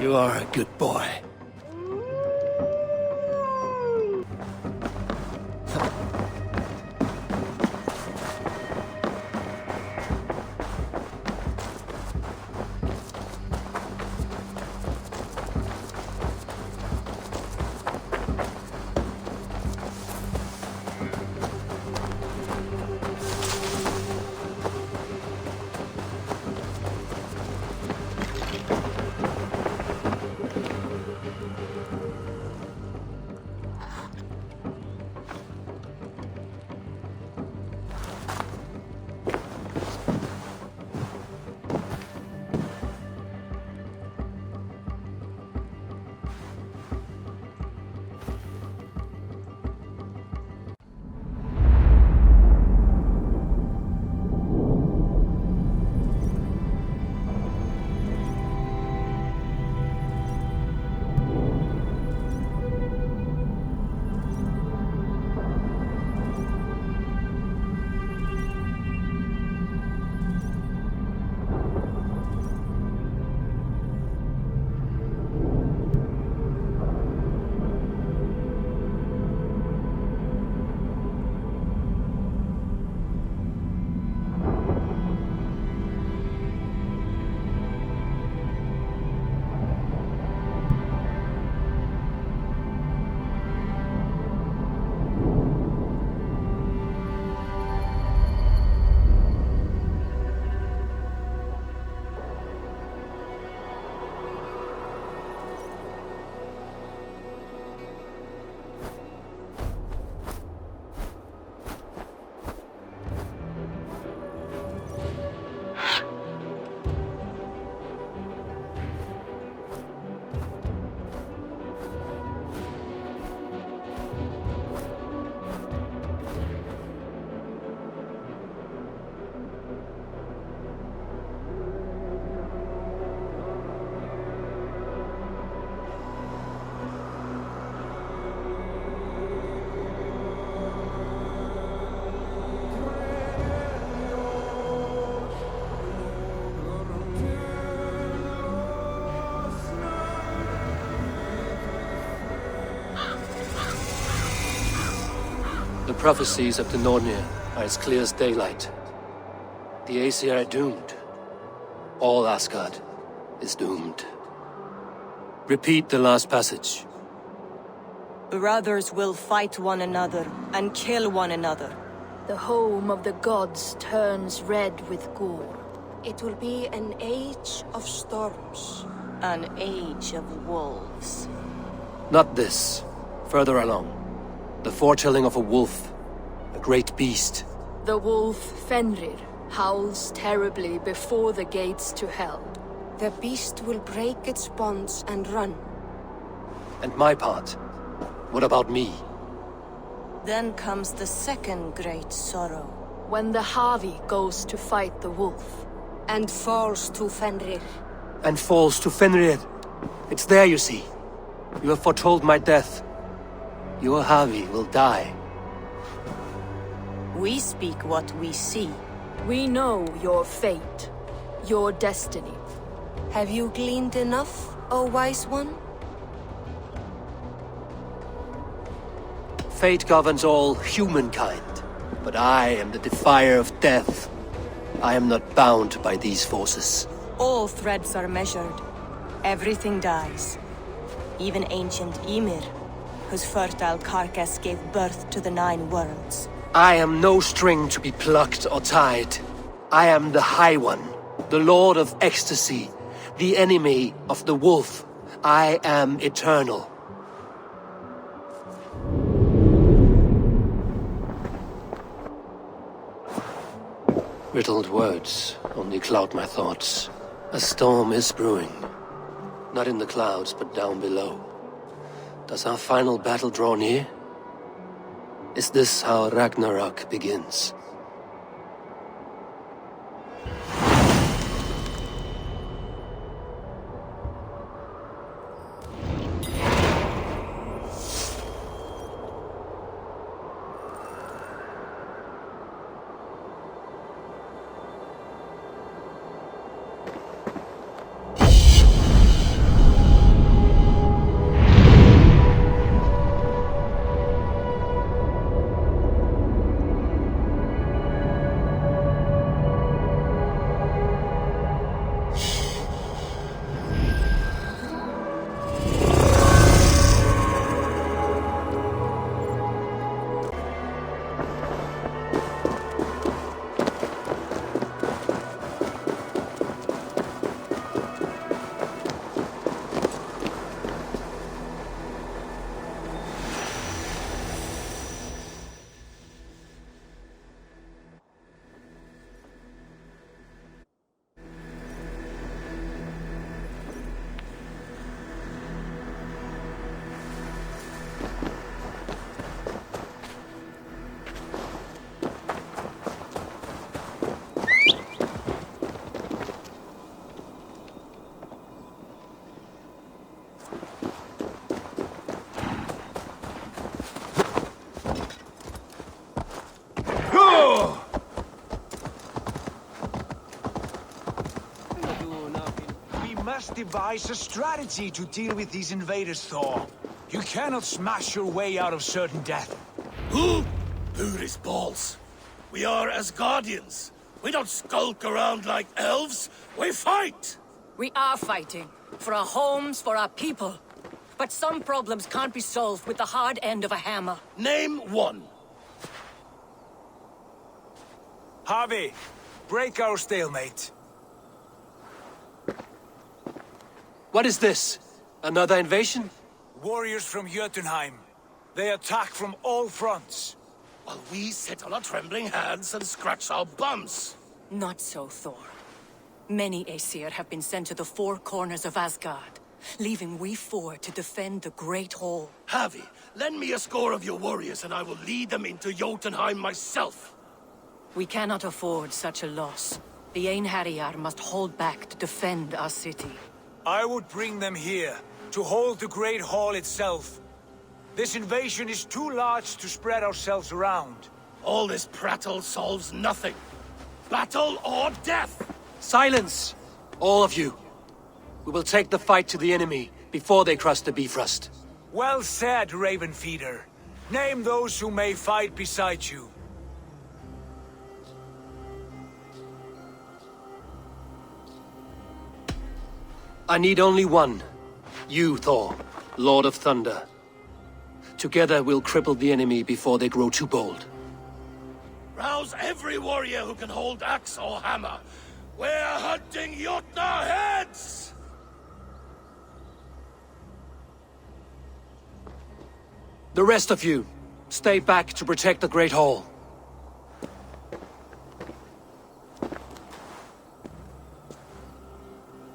You are a good boy. The prophecies of the Nornir are as clear as daylight. The Aesir are doomed. All Asgard is doomed. Repeat the last passage. Brothers will fight one another and kill one another. The home of the gods turns red with gore. It will be an age of storms. An age of wolves. Not this. Further along. The foretelling of a wolf. A great beast. The wolf Fenrir howls terribly before the gates to hell. The beast will break its bonds and run. And my part? What about me? Then comes the second great sorrow. When the Havi goes to fight the wolf. And falls to Fenrir. And falls to Fenrir. It's there, you see. You have foretold my death. Your Havi will die. We speak what we see. We know your fate, your destiny. Have you gleaned enough, O wise one? Fate governs all humankind, but I am the defier of death. I am not bound by these forces. All threads are measured. Everything dies. Even ancient Ymir, whose fertile carcass gave birth to the 9 worlds. I am no string to be plucked or tied. I am the High One, the Lord of Ecstasy, the enemy of the wolf. I am eternal. Riddled words only cloud my thoughts. A storm is brewing. Not in the clouds, but down below. Does our final battle draw near? Is this how Ragnarok begins? must devise a strategy to deal with these invaders, Thor. You cannot smash your way out of certain death. Who? Who's balls? We are Asgardians. We don't skulk around like elves. We fight! We are fighting. For our homes, for our people. But some problems can't be solved with the hard end of a hammer. Name one. Harvey, break our stalemate. What is this? Another invasion? Warriors from Jotunheim. They attack from all fronts. While we sit on our trembling hands and scratch our bums. Not so, Thor. Many Aesir have been sent to the four corners of Asgard, leaving we four to defend the Great Hall. Harvey, lend me a score of your warriors and I will lead them into Jotunheim myself. We cannot afford such a loss. The Einherjar must hold back to defend our city. I would bring them here, to hold the Great Hall itself. This invasion is too large to spread ourselves around. All this prattle solves nothing. Battle or death! Silence! All of you. We will take the fight to the enemy before they cross the Bifrost. Well said, Ravenfeeder. Name those who may fight beside you. I need only one. You, Thor, Lord of Thunder. Together we'll cripple the enemy before they grow too bold. Rouse every warrior who can hold axe or hammer. We're hunting Jotnar heads! The rest of you, stay back to protect the Great Hall.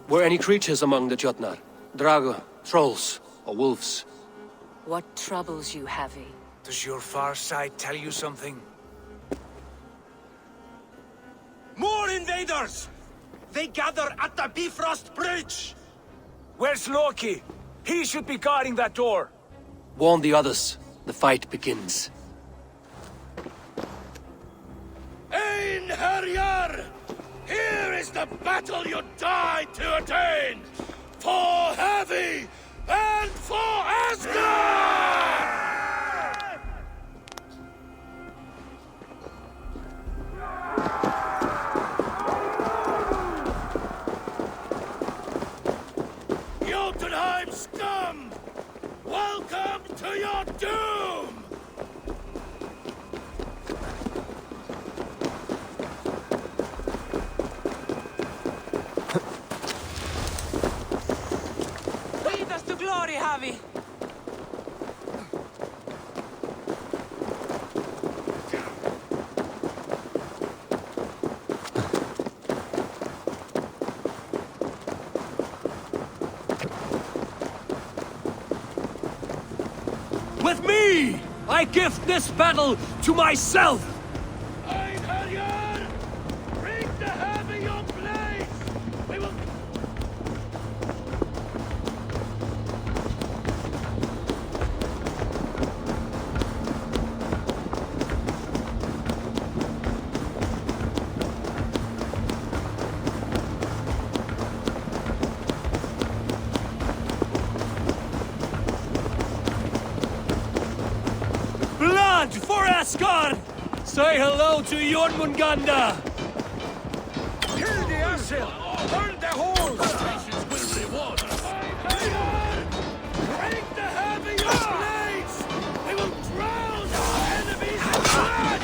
Were any creatures among the Jotnar? Drago, trolls, or wolves? What troubles you, Havi? Does your far side tell you something? More invaders! They gather at the Bifrost Bridge! Where's Loki? He should be guarding that door. Warn the others. The fight begins. Einherjar! Here is the battle you died to attain! For Havi and for Asgard! Jotunheim scum! Welcome to your doom! Lead us to glory, Havi! With me! I gift this battle to myself! Einherjar! Bring the Havi your place! We will... Blood for Asgard! Say hello to Jormungandr! Kill the Asil! Burn the halls! Patience will reward us! Einherjar! Bring the Havi your place! We will drown our enemies in blood!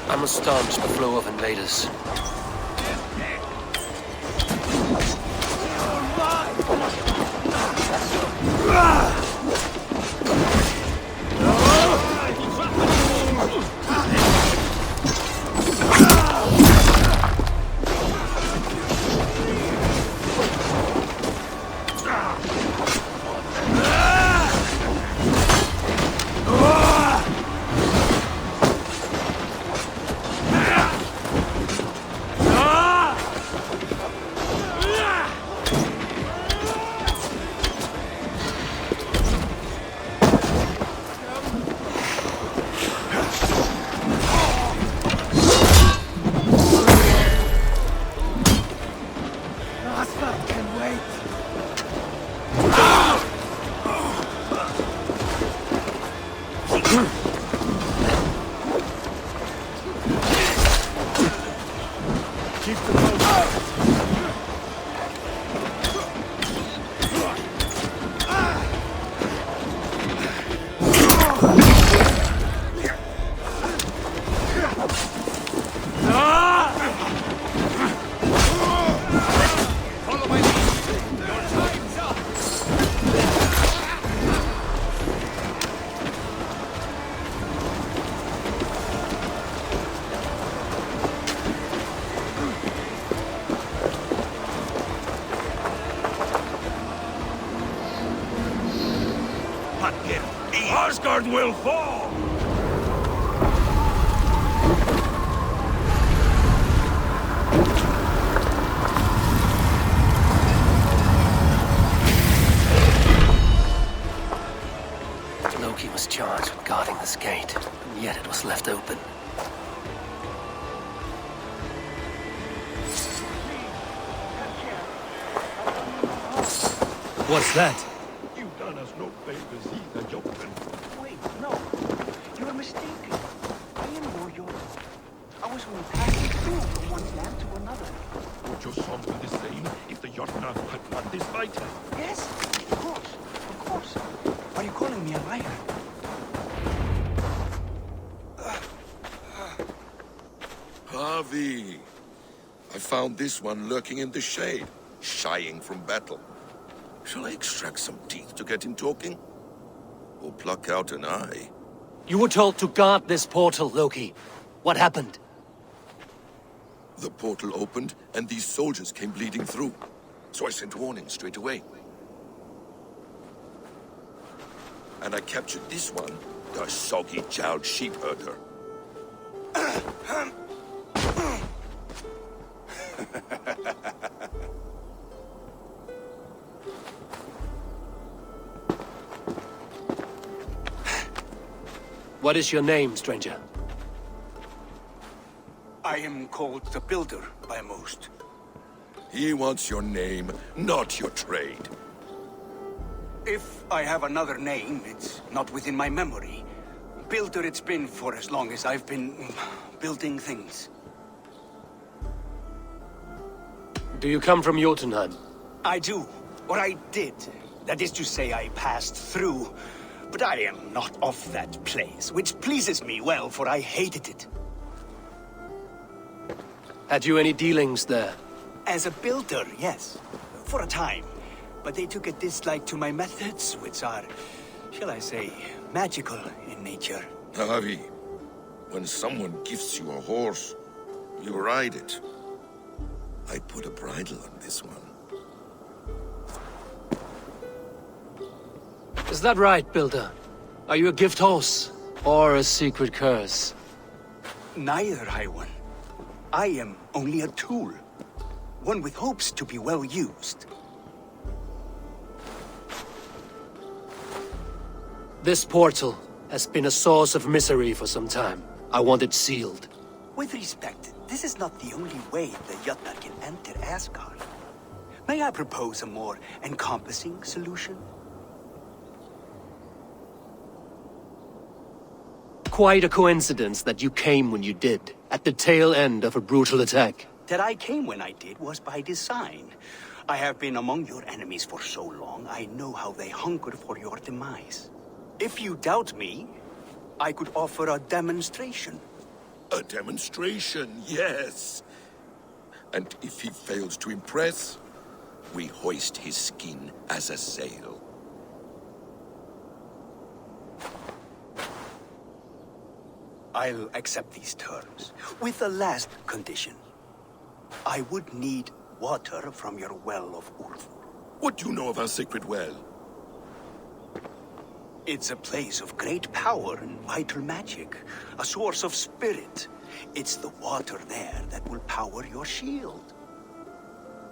I must staunch the flow of invaders. ASGARD will fall! Loki was charged with guarding this gate, and yet it was left open. What's that? You done us no favors either, Jochen. Wait, no. You're mistaken. I am warrior. I was only passing through from one land to another. Would your song be the same if the Jotnar had won this fight? Yes, of course. Of course. Are you calling me a liar? Harvey! I found this one lurking in the shade, shying from battle. Shall I extract some teeth to get him talking? Or pluck out an eye? You were told to guard this portal, Loki. What happened? The portal opened, and these soldiers came bleeding through. So I sent warning straight away. And I captured this one, the soggy-jowled sheep herder. What is your name, stranger? I am called the Builder by most. He wants your name, not your trade. If I have another name, it's not within my memory. Builder it's been for as long as I've been building things. Do you come from Jotunheim? I do. Or I did. That is to say, I passed through. But I am not of that place, which pleases me well, for I hated it. Had you any dealings there? As a builder, yes. For a time. But they took a dislike to my methods, which are, shall I say, magical in nature. Harvey, when someone gifts you a horse, you ride it. I put a bridle on this one. Is that right, Builder? Are you a gift horse? Or a secret curse? Neither, High One. I am only a tool. One with hopes to be well used. This portal has been a source of misery for some time. I want it sealed. With respect, this is not the only way the Jötnar can enter Asgard. May I propose a more encompassing solution? Quite a coincidence that you came when you did, at the tail end of a brutal attack. That I came when I did was by design. I have been among your enemies for so long, I know how they hunger for your demise. If you doubt me, I could offer a demonstration. A demonstration, yes. And if he fails to impress, we hoist his skin as a sail. I'll accept these terms, with a last condition. I would need water from your well of Ulfur. What do you know of our sacred well? It's a place of great power and vital magic, a source of spirit. It's the water there that will power your shield.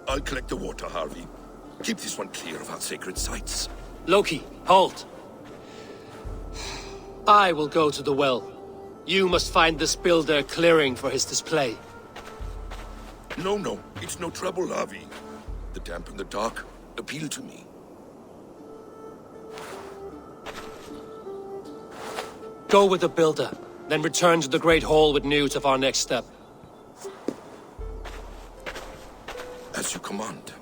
I'll collect the water, Harvey. Keep this one clear of our sacred sites. Loki, halt! I will go to the well. You must find this builder clearing for his display. No, it's no trouble, Harvey. The damp and the dark appeal to me. Go with the builder, then return to the Great Hall with news of our next step. As you command.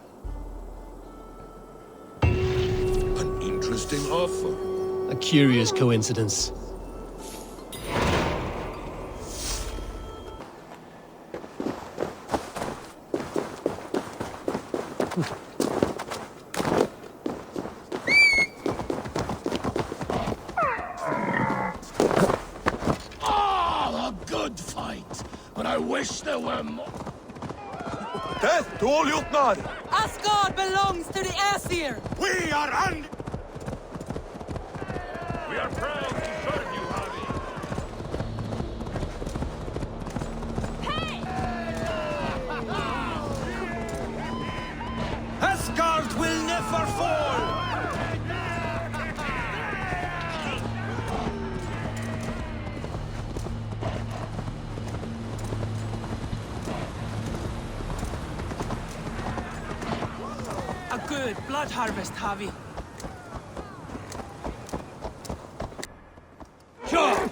An interesting offer. A curious coincidence. There were more. Death to all Jötnar! Asgard belongs to the Aesir! We are un... We are proud to serve you, Harvey. Asgard will never fall! Good blood harvest, Harvey. Sure!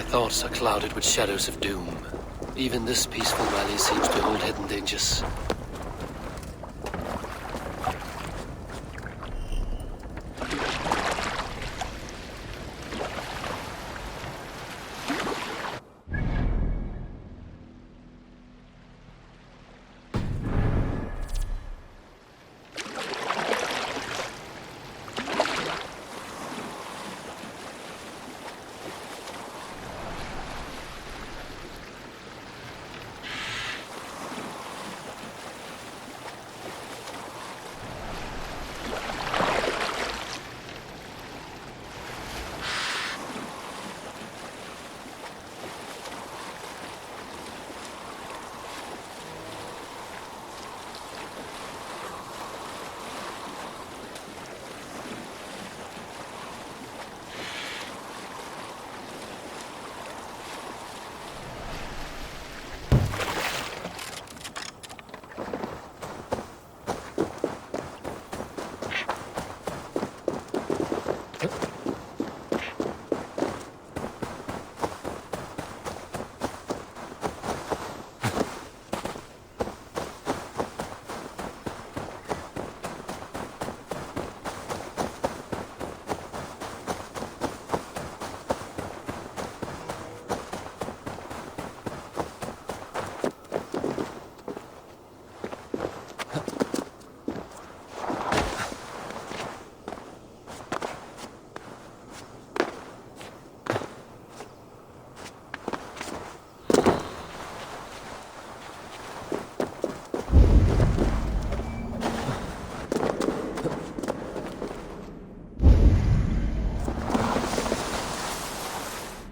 thoughts are clouded with shadows of doom. Even this peaceful valley seems to hold hidden dangers.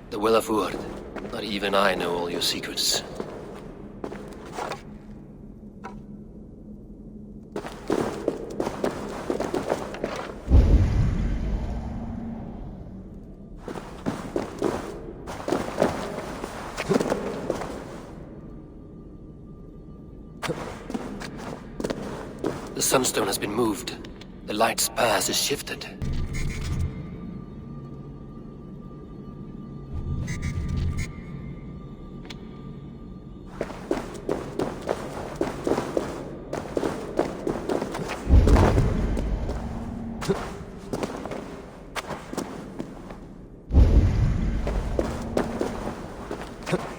The Will of Urd. Not even I know all your secrets. The sunstone has been moved. The light's path is shifted.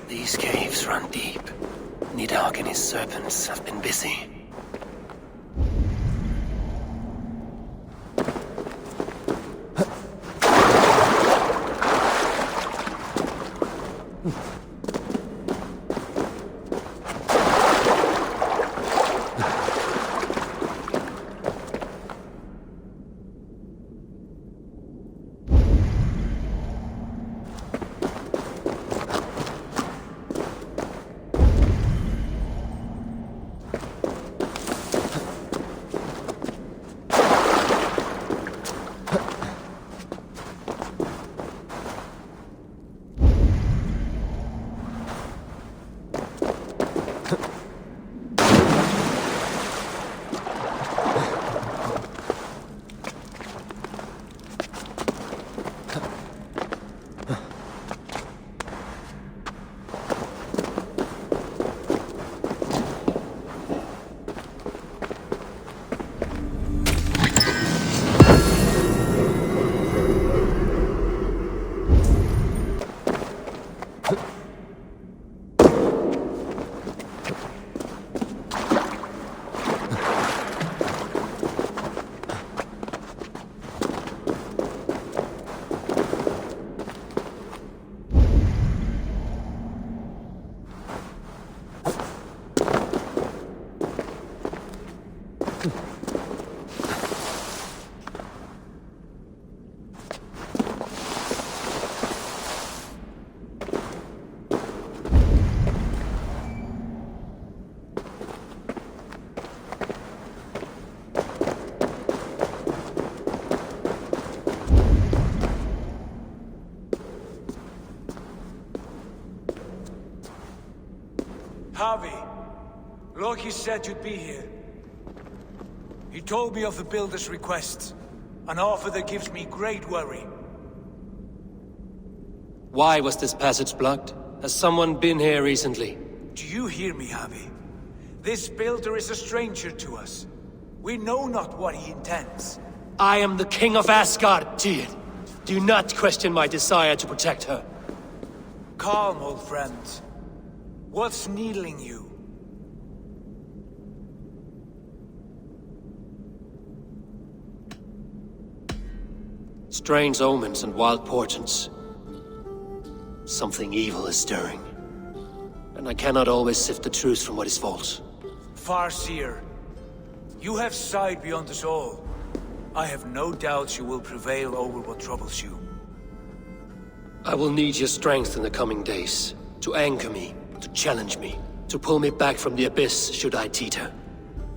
These caves run deep. Nidhogg and his serpents have been busy. Harvey, Loki said you'd be here. He told me of the Builder's request, an offer that gives me great worry. Why was this passage blocked? Has someone been here recently? Do you hear me, Abi? This builder is a stranger to us. We know not what he intends. I am the king of Asgard, Tyr. Do not question my desire to protect her. Calm, old friend. What's needling you? Strange omens and wild portents. Something evil is stirring. And I cannot always sift the truth from what is false. Farseer, you have sight beyond us all. I have no doubts you will prevail over what troubles you. I will need your strength in the coming days. To anchor me, to challenge me, to pull me back from the abyss should I teeter.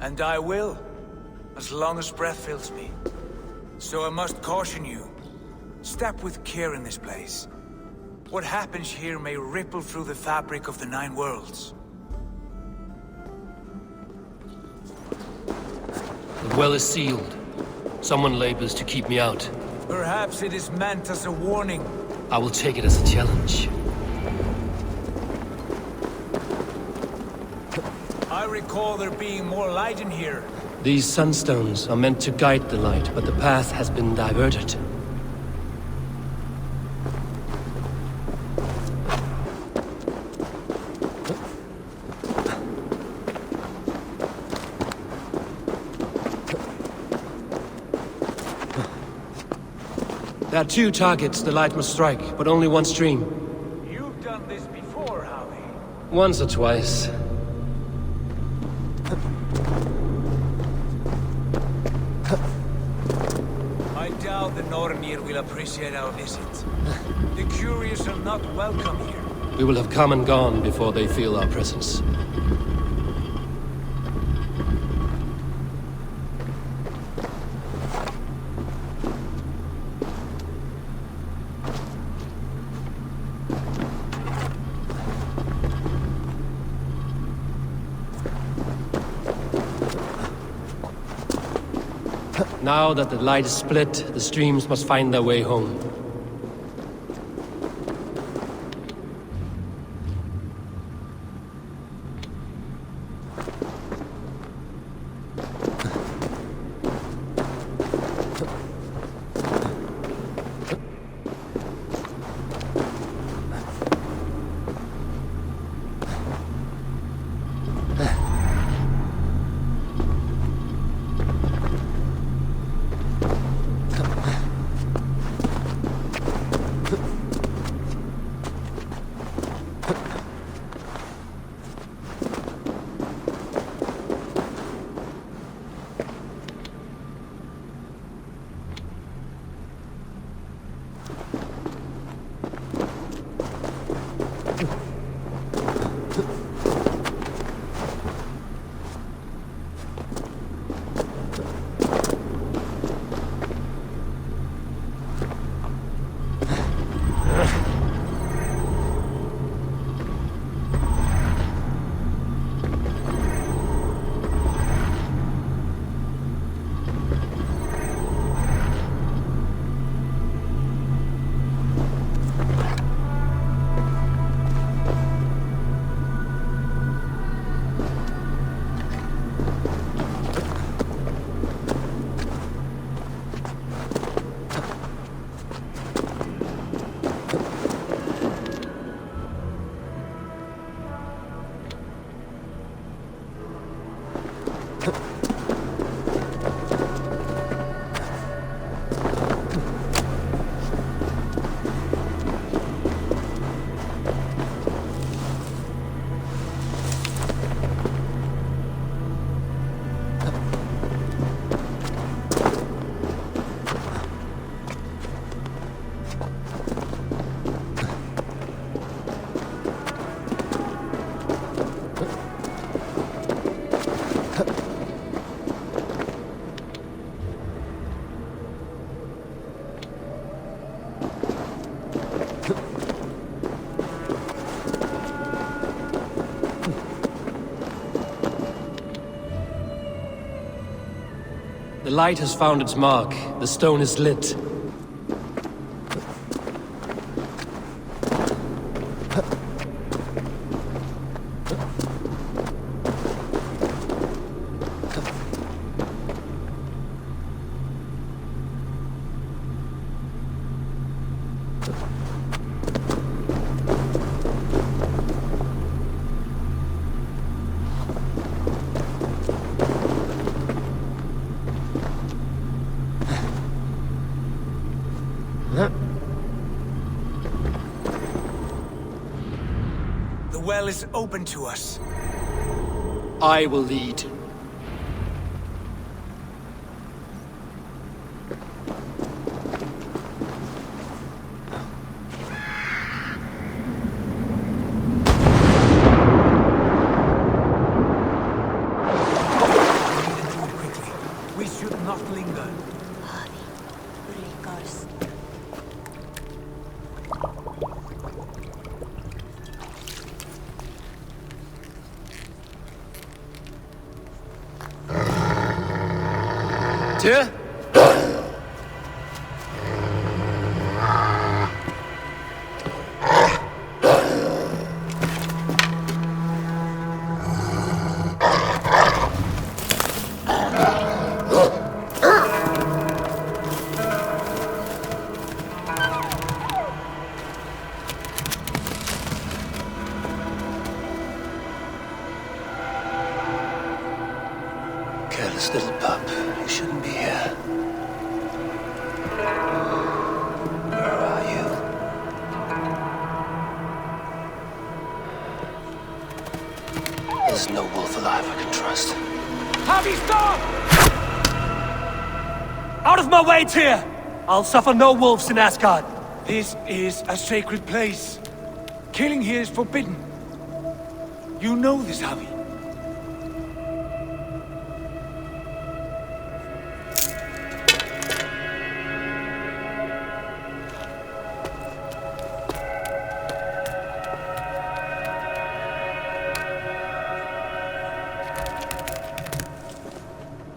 And I will, as long as breath fills me. So I must caution you. Step with care in this place. What happens here may ripple through the fabric of the Nine Worlds. The well is sealed. Someone labors to keep me out. Perhaps it is meant as a warning. I will take it as a challenge. I recall there being more light in here. These sunstones are meant to guide the light, but the path has been diverted. There are two targets the light must strike, but only one stream. You've done this before, Howie. Once or twice. I doubt the Nornir will appreciate our visit. The curious are not welcome here. We will have come and gone before they feel our presence. Now that the light is split, the streams must find their way home. The light has found its mark. The stone is lit. well is open to us. I will lead. We should not linger. Tyr? Careless little pup. You shouldn't be here. Where are you? There's no wolf alive I can trust. Harvey, stop! Out of my way, Tyr! I'll suffer no wolves in Asgard. This is a sacred place. Killing here is forbidden. You know this, Harvey.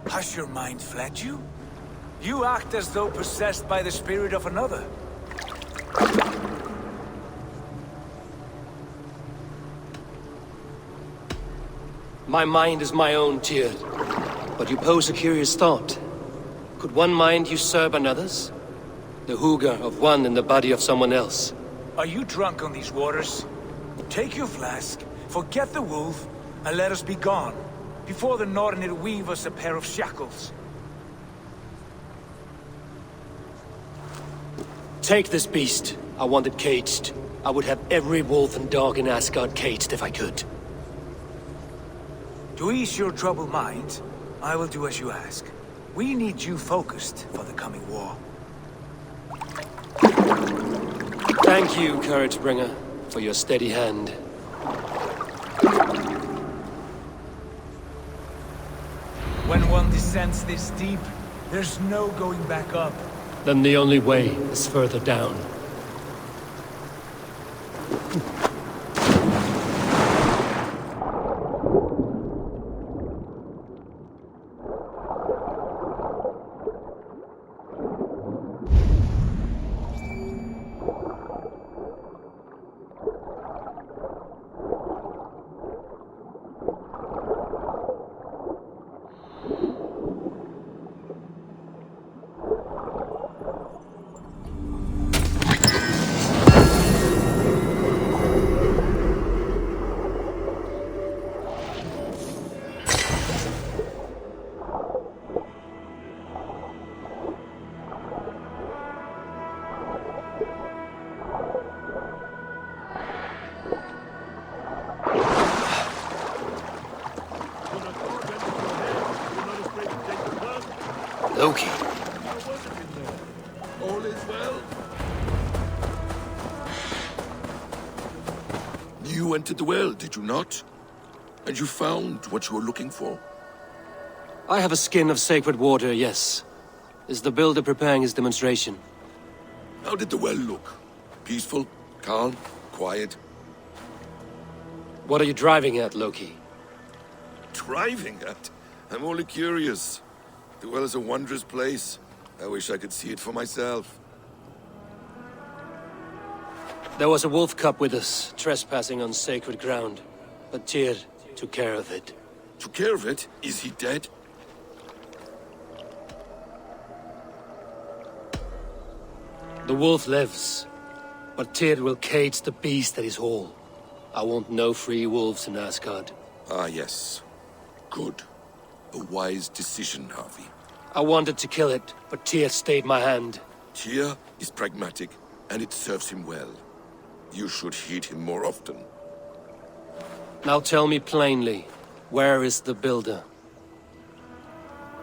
Has your mind fled you? You act as though possessed by the spirit of another. My mind is my own, Tyr. But you pose a curious thought. Could one mind usurp another's? The hugger of one in the body of someone else. Are you drunk on these waters? Take your flask, forget the wolf, and let us be gone, before the Nornir weave us a pair of shackles. Take this beast. I want it caged. I would have every wolf and dog in Asgard caged if I could. To ease your troubled mind, I will do as you ask. We need you focused for the coming war. Thank you, Courage Bringer, for your steady hand. When one descends this deep, there's no going back up. Then the only way is further down. Loki. All is well. You entered the well, did you not? And you found what you were looking for? I have a skin of sacred water, yes. Is the builder preparing his demonstration? How did the well look? Peaceful? Calm? Quiet? What are you driving at, Loki? Driving at? I'm only curious. The well is a wondrous place. I wish I could see it for myself. There was a wolf cub with us, trespassing on sacred ground. But Tyr took care of it. Took care of it? Is he dead? The wolf lives, but Tyr will cage the beast that is whole. I want no free wolves in Asgard. Ah, yes. Good. A wise decision, Harvey. I wanted to kill it, but Tyr stayed my hand. Tyr is pragmatic, and it serves him well. You should heed him more often. Now tell me plainly, where is the builder?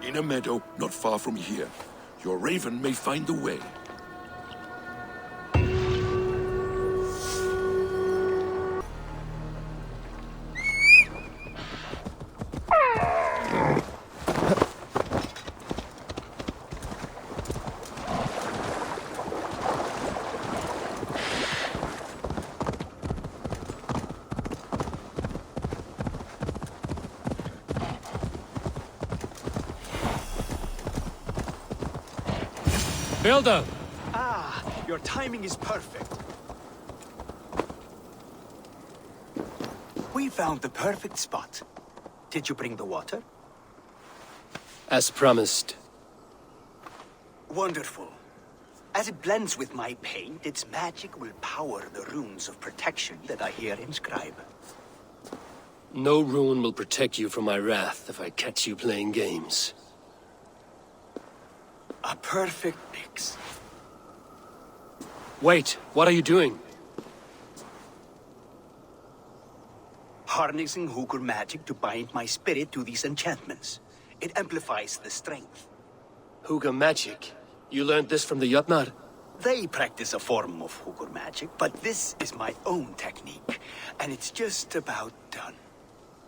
In a meadow not far from here. Your raven may find the way. Builder! Ah, your timing is perfect. We found the perfect spot. Did you bring the water? As promised. Wonderful. As it blends with my paint, its magic will power the runes of protection that I here inscribe. No rune will protect you from my wrath if I catch you playing games. A perfect mix. Wait, what are you doing? Harnessing Hugr magic to bind my spirit to these enchantments. It amplifies the strength. Hugr magic? You learned this from the Jötnar? They practice a form of Hugr magic, but this is my own technique, and it's just about done.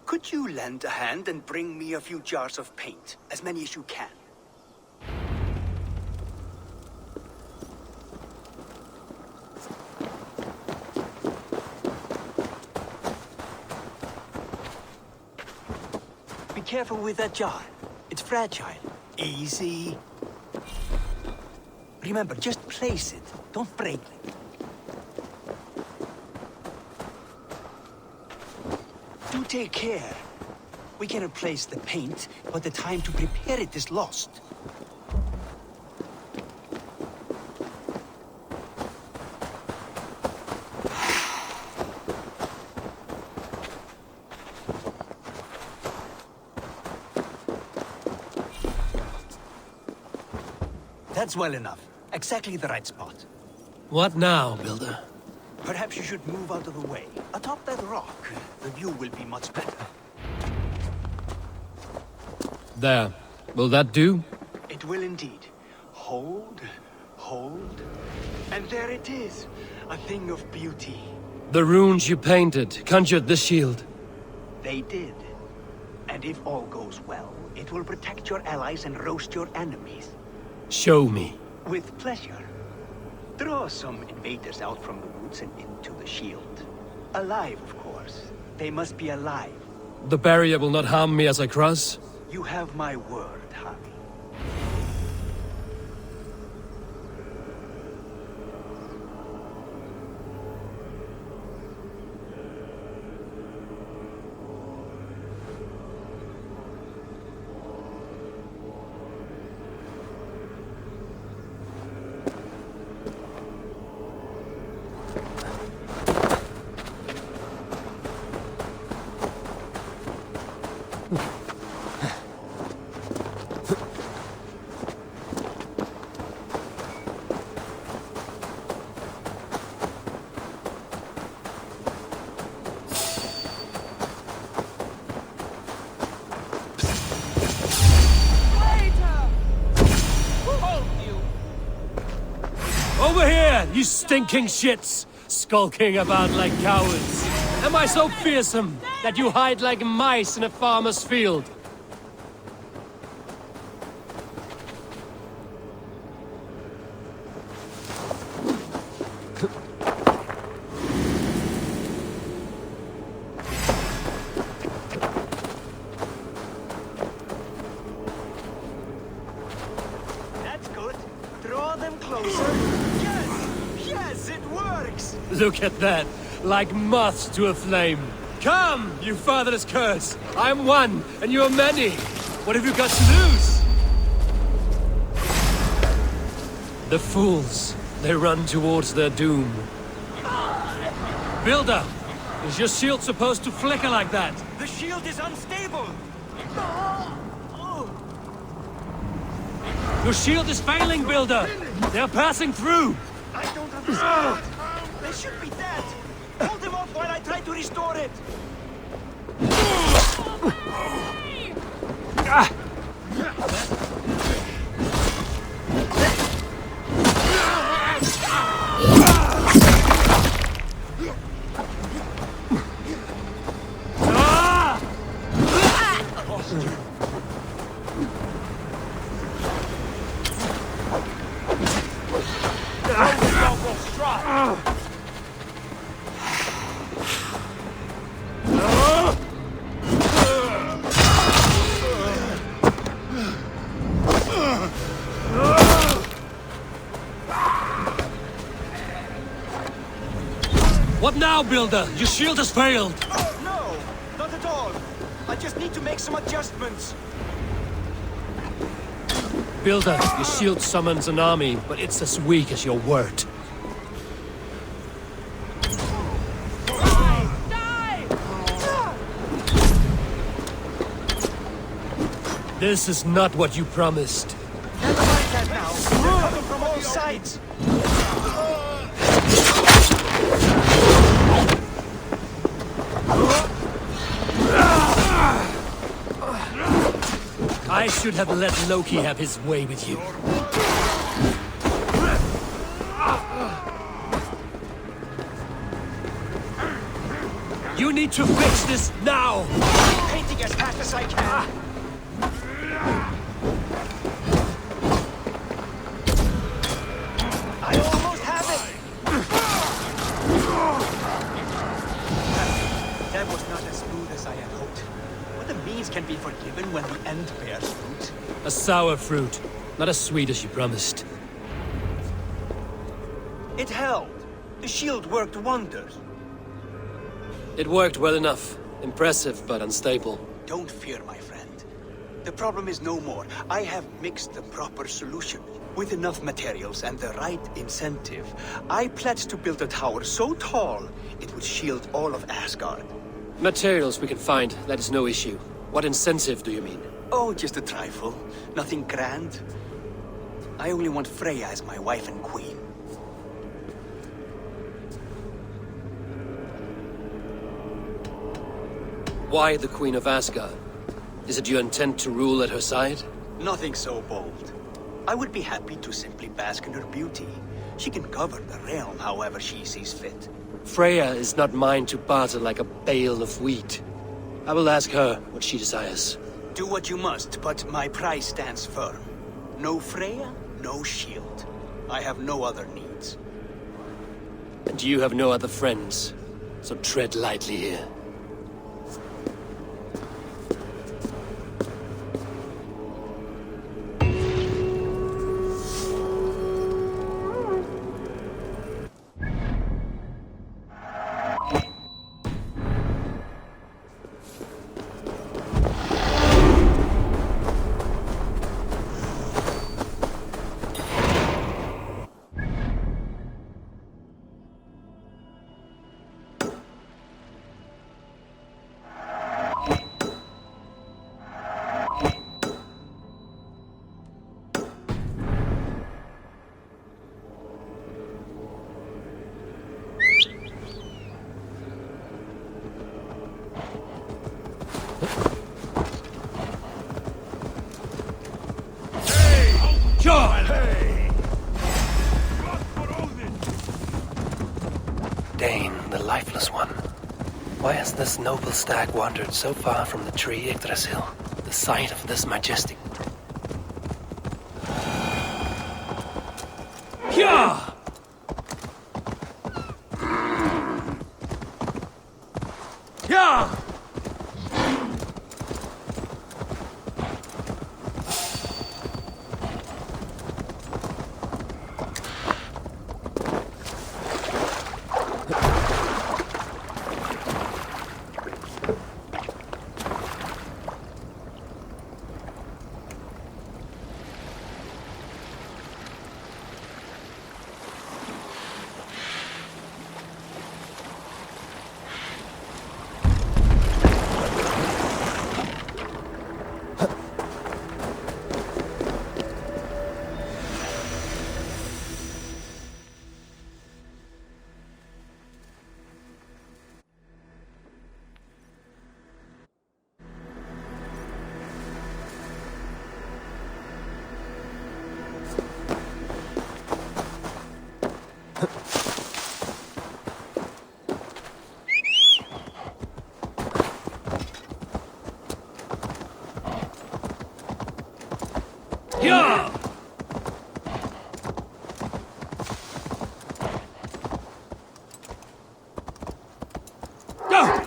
Could you lend a hand and bring me a few jars of paint? As many as you can. Be careful with that jar. It's fragile. Easy. Remember, just place it. Don't break it. Do take care. We can replace the paint, but the time to prepare it is lost. That's well enough. Exactly the right spot. What now, Builder? Perhaps you should move out of the way. Atop that rock, the view will be much better. There. Will that do? It will indeed. Hold, hold, and there it is. A thing of beauty. The runes you painted conjured the shield. They did. And if all goes well, it will protect your allies and roast your enemies. Show me. With pleasure. Draw some invaders out from the woods and into the shield. Alive, of course. They must be alive. The barrier will not harm me as I cross? You have my word, Harry. Over here, you stinking shits! Skulking about like cowards. Am I so fearsome that you hide like mice in a farmer's field? That's good. Draw them closer. Yes! Yes, it works! Look at that, like moths to a flame. Come, you fatherless curse! I'm one, and you're many. What have you got to lose? The fools, they run towards their doom. Builder, is your shield supposed to flicker like that? The shield is unstable! Your shield is failing, Builder! They're passing through! I don't understand. They should be dead. Hold them off while I try to restore it. What now, Builder? Your shield has failed! Oh, no! Not at all! I just need to make some adjustments. Builder, your shield summons an army, but it's as weak as your word. This is not what you promised. Never mind that now. They're coming from all sides. I should have let Loki have his way with you. You need to fix this now! Painting as fast as I can. I almost have it! That was not as smooth as I had hoped. But the means can be forgiven when the end bears fruit. A sour fruit, not as sweet as you promised. It held. The shield worked wonders. It worked well enough. Impressive, but unstable. Don't fear, my friend. The problem is no more. I have mixed the proper solution. With enough materials and the right incentive, I pledge to build a tower so tall, it would shield all of Asgard. Materials we can find, that is no issue. What incentive do you mean? Oh, just a trifle. Nothing grand. I only want Freya as my wife and queen. Why the Queen of Asgard? Is it your intent to rule at her side? Nothing so bold. I would be happy to simply bask in her beauty. She can govern the realm however she sees fit. Freya is not mine to barter like a bale of wheat. I will ask her what she desires. Do what you must, but my price stands firm. No Freya, no shield. I have no other needs. And you have no other friends, so tread lightly here. Dane, the lifeless one. Why has this noble stag wandered so far from the tree Yggdrasil, the site of this majestic... Yeah! Yeah! Yeah! Go!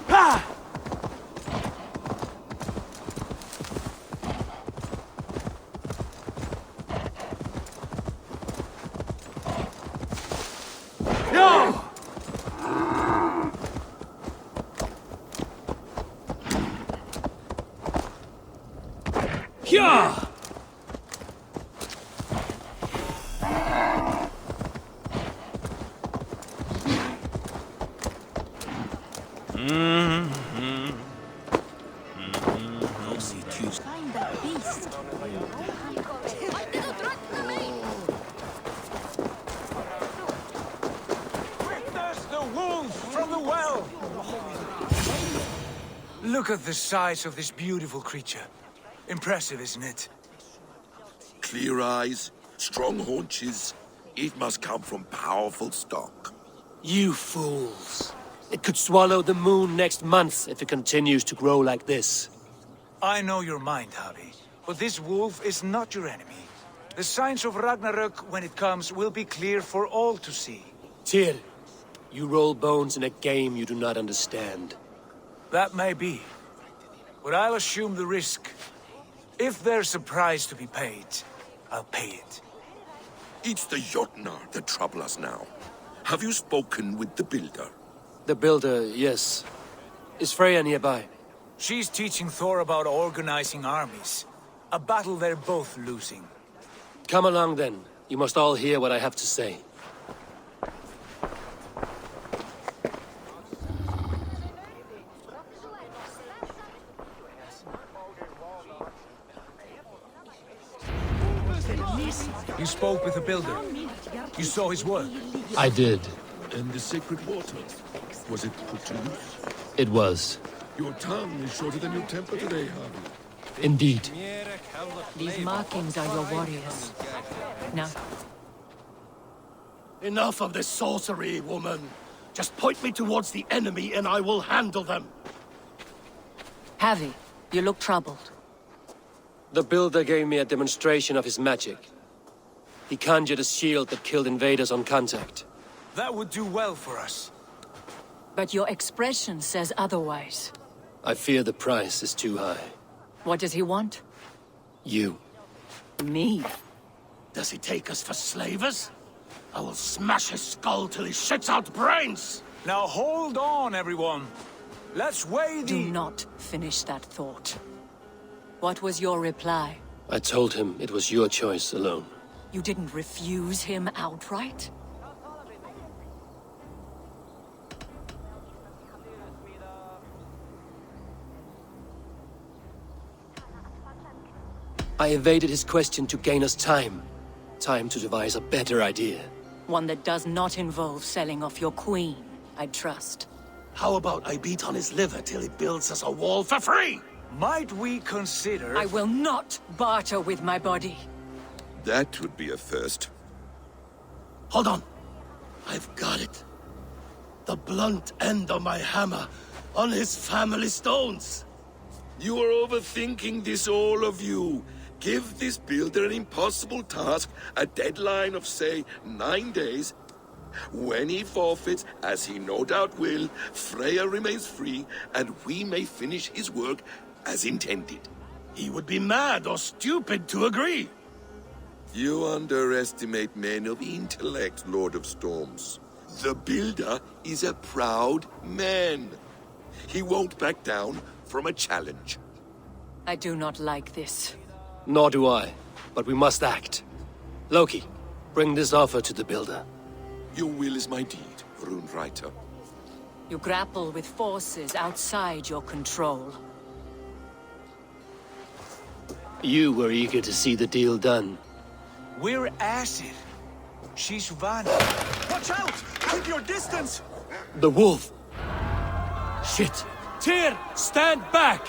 Ha! No! Yeah! Find that beast. Witness the wolf from the well! Look at the size of this beautiful creature. Impressive, isn't it? Clear eyes, strong haunches. It must come from powerful stock. You fools. It could swallow the moon next month if it continues to grow like this. I know your mind, Javi, but this wolf is not your enemy. The signs of Ragnarok, when it comes, will be clear for all to see. Tyr, you roll bones in a game you do not understand. That may be, but I'll assume the risk. If there's a price to be paid, I'll pay it. It's the Jotnar that trouble us now. Have you spoken with the builder? The builder, yes. Is Freya nearby? She's teaching Thor about organizing armies. A battle they're both losing. Come along then. You must all hear what I have to say. You spoke with the builder. You saw his work. I did. And the sacred water? Was it put to use? It was. Your tongue is shorter than your temper today, Harvey. Indeed. These markings are your warriors. Now, Enough of this sorcery, woman. Just point me towards the enemy and I will handle them. Javi, you look troubled. The builder gave me a demonstration of his magic. He conjured a shield that killed invaders on contact. That would do well for us. But your expression says otherwise. I fear the price is too high. What does he want? You. Me? Does he take us for slavers? I will smash his skull till he shits out brains! Now hold on, everyone. Let's weigh the... Do not finish that thought. What was your reply? I told him it was your choice alone. You didn't refuse him outright? I evaded his question to gain us time. Time to devise a better idea. One that does not involve selling off your queen, I trust. How about I beat on his liver till he builds us a wall for free? Might we consider... I will not barter with my body. That would be a first. Hold on. I've got it. The blunt end of my hammer on his family stones. You are overthinking this, all of you. Give this builder an impossible task, a deadline of, say, 9 days. When he forfeits, as he no doubt will, Freya remains free, and we may finish his work as intended. He would be mad or stupid to agree. You underestimate men of intellect, Lord of Storms. The builder is a proud man. He won't back down from a challenge. I do not like this. Nor do I, but we must act. Loki, bring this offer to the builder. Your will is my deed, Runewriter. You grapple with forces outside your control. You were eager to see the deal done. We're Aesir. She's Vanna. Watch out! Keep your distance! The wolf! Shit! Tyr, stand back!